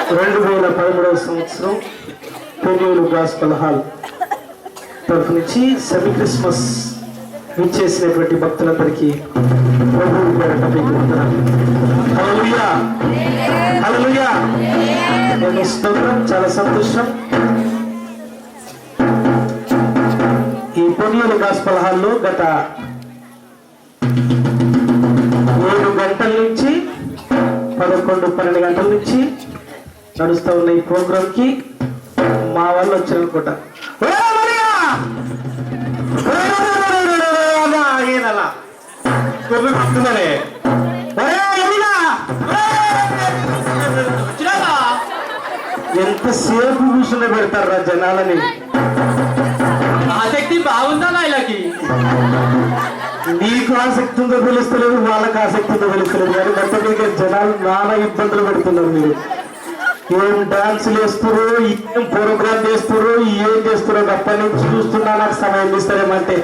2013వ సంవత్సరం పెరియలు gospel hall తరఫు నుంచి సెమీ క్రిస్మస్ విచ్చేసినటువంటి భక్తులందరికీ ప్రభువు పేరట మీకు వందనాలు. హల్లెలూయా, హల్లెలూయా. స్తోత్రం. చాలా సంతోషం. ఈ పెరియలు గాస్పల్ హాల్లో గత 7 గంటల నుంచి 11-12 గంటల నుంచి నడుస్తూ ఉన్న ఈ ప్రోగ్రామ్ కి మా వాళ్ళు వచ్చారనుకుంటా. ఎంతసేపు కూర్చుని పెడతారా జనాలని? ఆసక్తి బాగుందా వీళ్ళకి? నీకు ఆసక్తి ఉందో తెలుస్తలేదు, వాళ్ళకి ఆసక్తి ఉందో తెలుస్తలేదు, కానీ మొత్తం మీద జనాలు నానా ఇబ్బందులు పెడుతున్నారు. మీరు ఏం డాన్సులు వేస్తున్నారు, ఏం ప్రోగ్రామ్ చేస్తున్నారు, ఏం చేస్తున్నారు? అప్పటి నుంచి చూస్తున్నా నాకు సమయం ఇస్తారేమంటే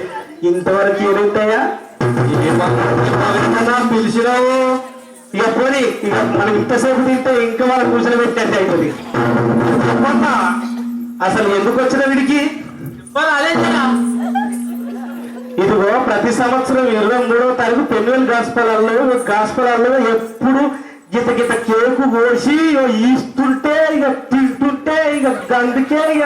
ఇంతవరకు ఏమిటాయా? ఏమన్నా పిలిచినావు? ఇక పోనీ, ఇక మనం ఇంతసేపు తింటే ఇంకా వాళ్ళ కూర్చొని పెట్టినట్టు అవుతుంది. అసలు ఎందుకు వచ్చిన వీడికి? ఇదిగో ప్రతి సంవత్సరం 23వ తారీఖు పెన్నువెల్ గాస్పలాల్లో ఎప్పుడు గిత గిత కేకు కోసి ఈస్తుంటే ఇక తింటుంటే ఇక అందుకే ఇక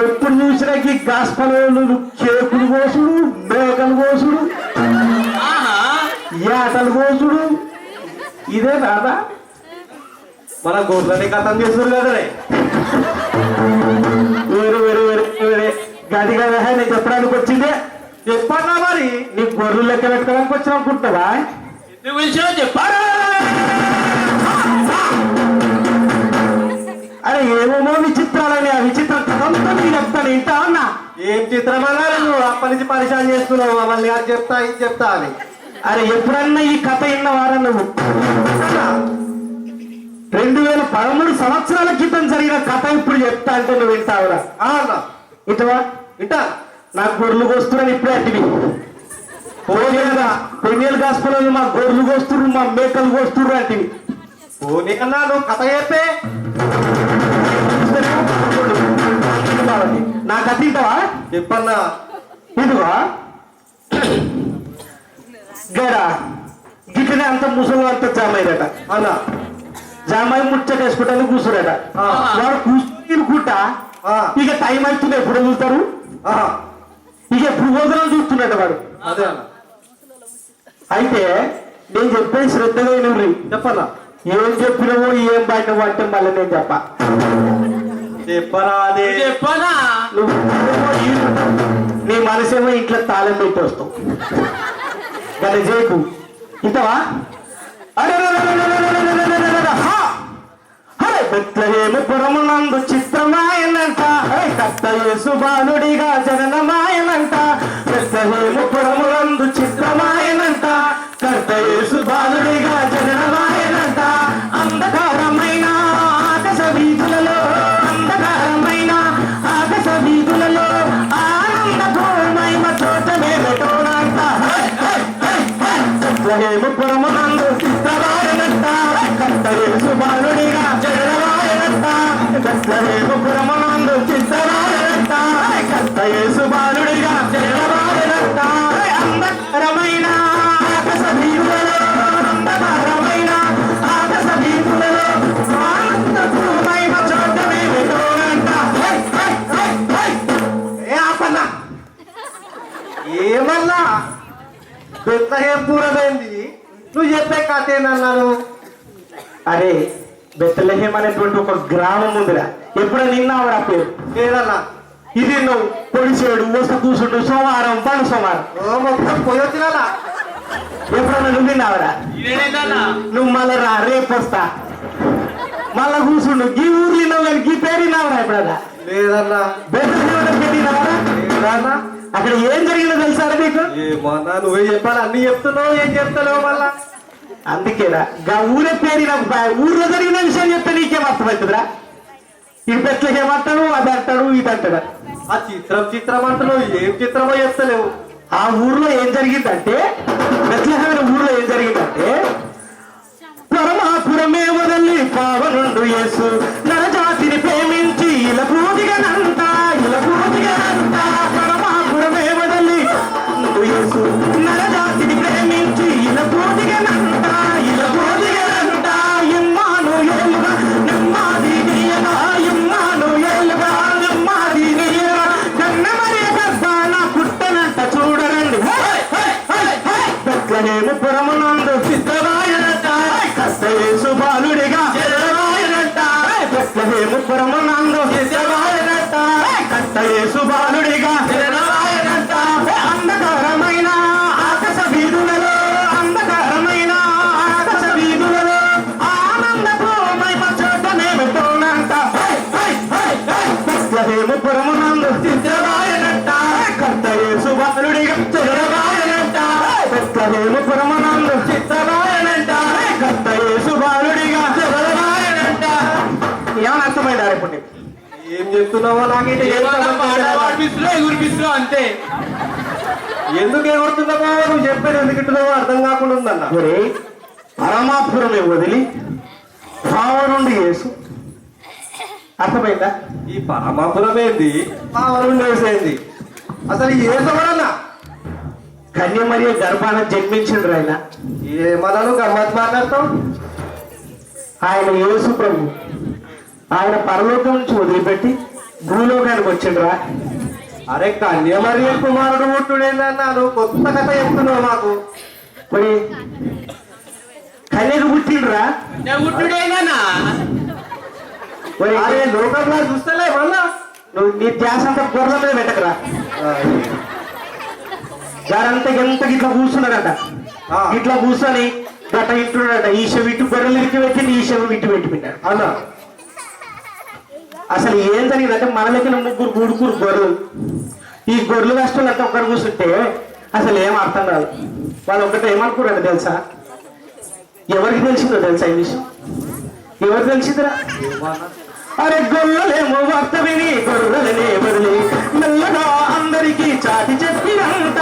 ఎప్పుడు చూసినా ఈ గాస్పలు కేకులు కోసుడు, మేకలు కోసుడు, ఏటలు కోసుడు, ఇదే రాదా? మన గొర్రెని కథం చేస్తారు కదనే. వేరే వేరే వేరే వేరే గది కదా నేను చెప్పడానికి వచ్చిందే. చెప్పన్నా మరి? నీ గొర్రెలు లెక్క పెట్టుకోవడానికి వచ్చిన అనుకుంటావా? ఎందుకు పిలిచినా చెప్పారా? అరే ఏమేమో విచిత్రాలని, ఆ విచిత్రం కథంతా నేను చెప్తాను, ఇంటా అన్నా. ఏం చిత్రం అన్నా? నువ్వు అప్పటి నుంచి పరిశాన్ చేస్తున్నావు మమ్మల్ని. అది చెప్తా ఇది చెప్తా అని. అరే ఎప్పుడన్నా ఈ కథ విన్నవారా నువ్వు? 2013 సంవత్సరాల క్రితం జరిగిన కథ ఇప్పుడు చెప్తా అంటే నువ్వు వింటావురా? ఇటవా వింటా. నాకు గొర్రెలు కోస్తున్నాను ఇప్పుడే అట్టివి. పోలేదా పెరియల్ గాస్పల్ మా గొర్రెలు కోస్తున్నారు, మా మేకలు కోస్తున్నారు అట్టివి. పోనీ అన్నా నువ్వు కథ చెప్పే. నా కథ ఇంటవా? చెప్పన్నా. ఇదిగో గడా గిట్టనే అంత ముసలు అంత జామైరట అలా జామాయి ముచ్చట వేసుకుంటాను కూర్చురట. వాడు కూర్చుంటా ఇక టైం అవుతుంది, ఎప్పుడు వదులుతారు, ఇక ఎప్పుడు భోజనం చూస్తున్నట్టు వాడు. అదే అయితే నేను చెప్పేది శ్రద్ధగా నువ్వు చెప్పన్నా. ఏం చెప్పినవో ఏం బయటవో అంటే మళ్ళీ నేను చెప్పరా? అదే చెప్పనా? నువ్వు నీ మనసేమో ఇంట్లో తాళం పెట్టి వస్తావు గల చేయకు ఇంతవా. బెత్లెహేము పురమునందు చిత్రమాయనంట, కర్త యేసు బాలుడిగా జననమాయనంట. బెత్లెహేము పురమునందు చిత్రమాయనంట, కర్త యేసు బాలుడిగా జననమాయనంట. అంధకారమైన ఆకాశ వీధులలో, అంధకారమైన ఆకాశ వీధులలో ఆనందపూర్ణమైన చోట వేలటోనంట. బెత్లెహేము పురమునందు చిత్రమాయనంట, కర్త యేసు బాలుడిగా జననమాయనంట. బెత్లెహేము పురమునందు చిత్రమాయనంట, కర్త యేసు బాలుడిగా జననమాయనంట. అంధకారమైన ఆకాశ వీధులలో, అంధకారమైన ఆకాశ వీధులలో ఆనందపూర్ణమైన చోట వేలటోనంట. ఏ ఆపన్నా? ఏమన్నా బెత్లెహేం పూరమైంది? నువ్వు చెప్పే కథ ఏనన్నాను? అరే బెత్లెహేం అనేటువంటి ఒక గ్రామం ఉందిరా, ఎప్పుడో నిన్నావురా పేరు? ఏదన్నా? ఇది నువ్వు పొడిచేడు వస్త కూర్చుండు సోమవారం పలు సోమవారం మొత్తం పోయొచ్చినా ఎప్పుడన్నా నువ్వు విన్నావురా? నువ్వు మళ్ళా రా, రేపు వస్తా మళ్ళా కూర్చుండు. ఈ ఊర్లు నువ్వు కానీ ఈ పేరు విన్నావురా ఎప్పుడన్నా? లేదన్నా. బెత్లెహేం పెట్టినావరా? లేదన్నా. అక్కడ ఏం జరిగిందో తెలుసారా నీకు? ఏమన్నా నువ్వే చెప్పాలి, అన్ని చెప్తున్నావు, ఏం చెప్తావు మళ్ళా? అందుకేరా గా ఊరే పేరు నాకు ఊర్లో జరిగిన విషయం చెప్తే నీకేం అర్థమవుతుందిరా? ఈ బెత్లెహేం అంటాడు, అది అంటాడు, ఇది అంటాడు. ఆ చిత్రం అంటున్నావు, ఏం చిత్రమో చెప్తలేవు. ఆ ఊర్లో ఏం జరిగిందంటే, బెత్లెహేం ఊర్లో ఏం జరిగిందంటే, బెత్లెహేము పురమునందు సిద్ధమాయనంట కర్తయేసు బాలుడిగా జననమాయనంట బెత్లెహేము పురమునందు సిద్ధమాయనంట కర్తయేసు బాలుడిగా జననమాయనంట అంధకారమైన ఆకాశ వీధులలో అంధకారమైన ఆకాశ వీధులలో ఆనందపు మహిమ చోటనే పెట్టోనంట బెత్లెహేము పురమునందు సిద్ధమాయనంట కర్తయేసు బాలుడిగా జననమాయనంట బెత్లెహేము పురమునందు సిద్ధమాయనంట కర్తయేసు బాలుడిగా జననమాయనంట. ఏమని అర్థమైందా ఇప్పుడు ఏం చెప్తున్నావో నాకైతే గురిపిస్తున్నావు అంతే. ఎందుకు ఏమడుతున్నావో నువ్వు చెప్పేది ఎందుకు ఇట్టున్నావో అర్థం కాకుండా ఉందన్న. ఒరే పరమాపురమే వదిలి భావ నుండి యేసు అర్థమైందా? ఈ పరమాపురం ఏంది పావనం వేసేది అసలు ఏసవరన్నా కన్యమరియ గర్భాన జన్మించిండ్రు ఆయన. ఏమన్నాను గమ్మత్ మాట్లాడతావు? ఆయన యేసు ప్రభు ఆయన పరలోకం నుంచి వదిలిపెట్టి భూలోకానికి వచ్చిండ్రా. అరే కన్యమరియ కుమారుడు పుట్టుడేందన్నాను కొత్త కథ చెప్తున్నావు మాకు. మరి కన్యకు పుట్టిండ్రా. గుట్టుడేనా మరి అరే లోకంలో చూస్తలే మళ్ళా నువ్వు నీ ధ్యాస అంతా గొర్రెల మీద పెట్టకరా. గారంతా ఎంత ఇట్లా కూర్చున్నారట. ఇట్లా కూర్చొని గట్ట ఇంటున్నాడట. ఈ చెవి ఇటు గొర్రెలు ఇటు పెట్టింది, ఈ చెవి ఇటు పెట్టి పెట్టాడు. అన్నా అసలు ఏం జరిగిందంటే మనలకి ముగ్గురు గుడుకురు గొర్రెలు. ఈ గొర్రెలు కష్టాలు అంతా ఒక్కరు కూర్చుంటే అసలు ఏం అర్థం కాదు. వాళ్ళు ఒకటి ఏమనుకున్నాడు తెలుసా? ఎవరికి తెలిసిందో తెలుసా ఈ విషయం? ఎవరు తెలిసిందిరా? అరే గొర్రెలేమో వార్త విని గొర్రెలనే వదిలి మెల్లగా అందరికీ చాటి చెప్పినంట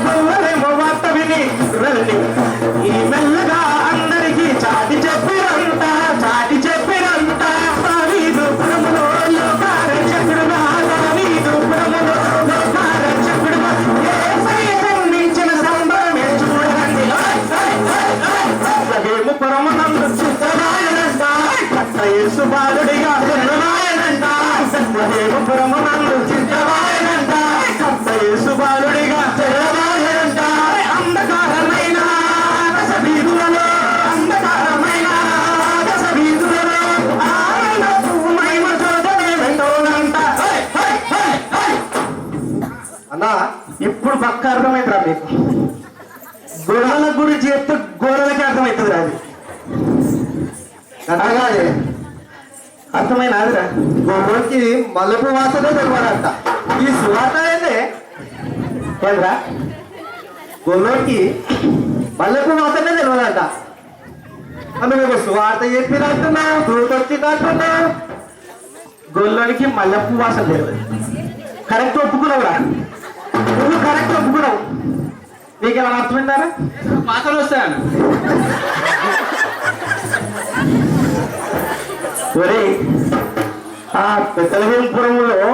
గొర్రెలేమో వార్త విని గొర్రెలని ఈ మెల్లగా అందరికీ చాటి చెప్పినంట దావీదు పురములో లోకారక్షకుడుగా దావీదు పురములో లోకారక్షకుడుగా యేసయ్య జన్మించిన సంబరమే చూడండి. బెత్లెహేము పురమునందు సిద్ధమాయనంట కర్తయేసు బాలుడిగా జననమాయనంట బెత్లెహేము పురమునందు సిద్ధమాయనంట కర్తయేసు బాలుడిగా జననమాయనంట. అంధకారమైన ఆకాశ వీధులలో అంధకారమైన ఆకాశ వీధులలో ఆనందపు మహిమ చోటనే పెట్టోనంట. అన్నా ఇప్పుడు పక్క అర్థమైందిరా మీకు. గొర్రెల గురించి చెప్తే గొర్రెలకి అర్థమవుతుంది అది. అలాగే అర్థమైన అదిరా. గొర్రెకి మల్లెపు వాసనే తెలియదంట. ఈ సువార్త అయితే ఏంద్రా? గొర్రెకి మల్లెపు వాసనే తెలియదంట. నువ్వు సువార్త చెప్పినట్టున్నావు, దూత వచ్చినట్టున్నావు. గొర్రెలకి మల్లెపు వాసన లేదు. కరెక్ట్ ఒప్పుకున్నావురా. నువ్వు కరెక్ట్ ఒప్పుకున్నావు. నీకేమైనా అర్థమైందారా? మాటలు వస్తాను. ఒరే ఆ బెత్లెహేముపురంలో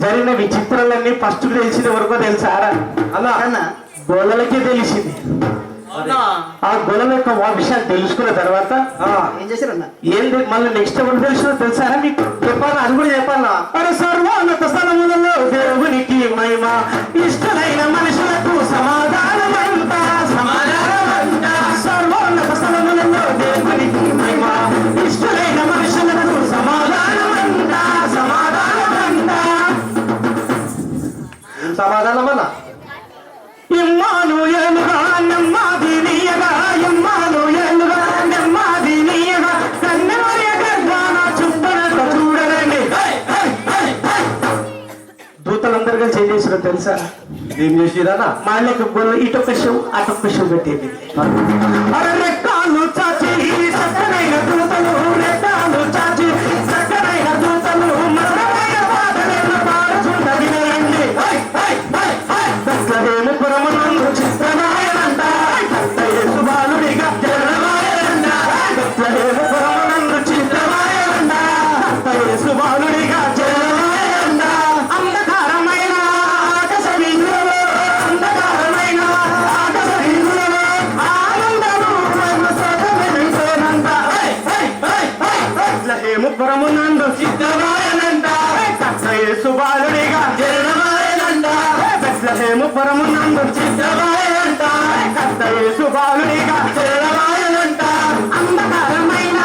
జరిగిన విచిత్రాలన్నీ ఫస్ట్ తెలిసిన వరకు తెలుసారా? అన్నా గొల్లలకే తెలిసింది. అవునా? ఆ గొల్లల యొక్క విషయాలు తెలుసుకున్న తర్వాత ఏం చేశారన్నా? ఏంటి మళ్ళీ నెక్స్ట్ ఎవరు తెలిసిందో తెలుసారా మీకు? చెప్పాలా? అది కూడా చెప్పాలా? అరే సర్వోన్నత స్థలములలో దేవునికి మహిమ, ఇష్టమైన మనుషులకు సమాధానమంట. సర్వోన్నత స్థలములలో దేవునికి మహిమ, ఇష్టమైన మనుషులకు సమాధానమంట. సమాధానం అన్నా. ఇమ్మానుయేలుగా నెమ్మదినీయగా, ఇమ్మానుయేలుగా నెమ్మదినీయగా కన్యమరియ గర్భాన చుట్టనట్టు చూడరండి. దూతలందరూ కలిసి ఏం చేసిరో తెలుసా? ఏం చేసిరన్నా? వాళ్ళకి గొర్రె ఇటొక షవ్ అటొక షవ్ పెట్టేది. అరే రెక్కాలు చాచి చక్కనైన దూతలు, రెక్కాలు చాచి చక్కనైన దూతలు మధురమైన పాటలను పాడుచున్నది వినండి. బెత్లెహేము పురమునందు చిత్రమాయనంట కర్తయేసు బాలుడిగా జననమాయనంట బెత్లెహేము పురమునందు చిత్రమాయనంట కర్తయేసు బాలుడిగా జననమాయనంట. అంధకారమైన ఆకాశ వీధులలో అంధకారమైన ఆకాశ వీధులలో ఆనందము మహిమ చోటనే పెట్టోనంట. బెత్లెహేము పురమునందు చిత్రమాయనంట కర్తయేసు బాలుడిగా జననమాయనంట బెత్లెహేము పురమునందు చిత్రమాయనంట యేసు బాలుడిగా చేరవాయనంట అంధకారమైన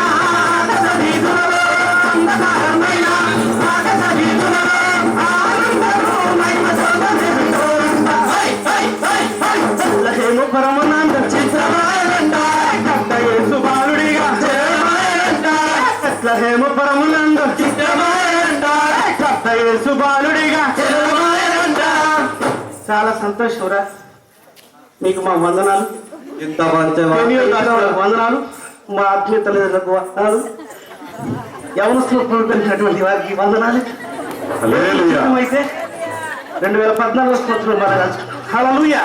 ఆకాశ వీధులలో, అంధకారమైన ఆకాశ వీధులలో ఆనందము మహిమ శోభనిస్తూ ఉంట. బెత్లెహేము పరమనందు చిత్రమాయనంట కర్త యేసు బాలుడిగా చేరవాయనంట. బెత్లెహేము పరమనందు చిత్రమాయనంట కర్త యేసు బాలుడిగా చేరవాయనంట. చాలా సంతోషంరా. మీకు మా వందనాలు, ఇంత మంచి వందనాలు. మా ఆత్మీయ తల్లిదండ్రులకు వందనాలు. యవనస్తులు కోల్పోయినటువంటి వారికి వందనాలు. హల్లెలూయా. అయితే 2014 సంవత్సరం మన కలుసుకుంటాం. హల్లెలూయా.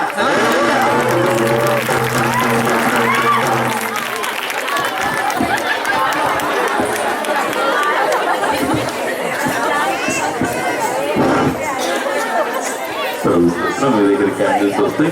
మీ దగ్గర క్యాండిల్స్ వస్తాయి.